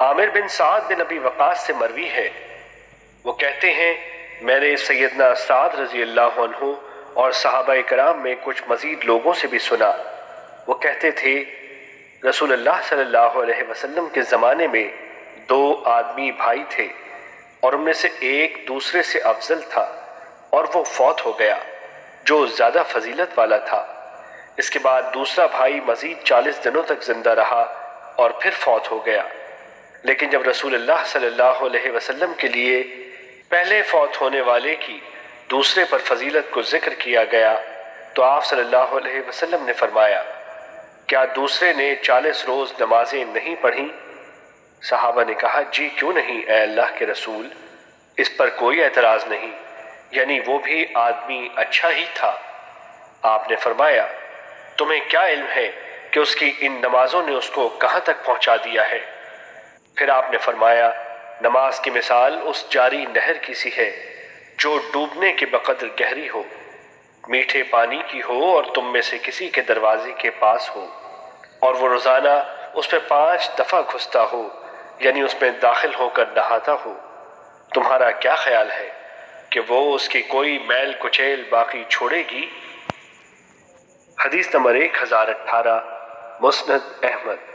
عامر بن سعد بن ابی وقاص سے مروی ہے، وہ کہتے ہیں میں نے سیدنا سعد رضی اللہ عنہ اور صحابہ کرام میں کچھ مزید لوگوں سے بھی سنا۔ وہ کہتے تھے رسول اللہ صلی اللہ علیہ وسلم کے زمانے میں 2 آدمی بھائی تھے اور ان میں سے ایک دوسرے سے افضل تھا اور وہ فوت ہو گیا جو زیادہ فضیلت والا تھا۔ اس کے بعد دوسرا بھائی مزید 40 دنوں تک زندہ رہا اور پھر فوت ہو گیا۔ لیکن جب رسول اللہ صلی اللہ علیہ وسلم کے لیے پہلے فوت ہونے والے کی دوسرے پر فضیلت کو ذکر کیا گیا تو آپ صلی اللہ علیہ وسلم نے فرمایا کیا دوسرے نے 40 روز نمازیں نہیں پڑھیں؟ صحابہ نے کہا جی کیوں نہیں اے اللہ کے رسول، اس پر کوئی اعتراض نہیں، یعنی وہ بھی آدمی اچھا ہی تھا۔ آپ نے فرمایا تمہیں کیا علم ہے کہ اس کی ان نمازوں نے اس کو کہاں تک پہنچا دیا ہے؟ پھر آپ نے فرمایا نماز کی مثال اس جاری نہر کی سی ہے جو ڈوبنے کے بقدر گہری ہو، میٹھے پانی کی ہو اور تم میں سے کسی کے دروازے کے پاس ہو اور وہ روزانہ اس میں 5 دفعہ گھستا ہو، یعنی اس میں داخل ہو کر نہاتا ہو۔ تمہارا کیا خیال ہے کہ وہ اس کی کوئی میل کچیل باقی چھوڑے گی؟ حدیث نمبر 1018، مسند احمد۔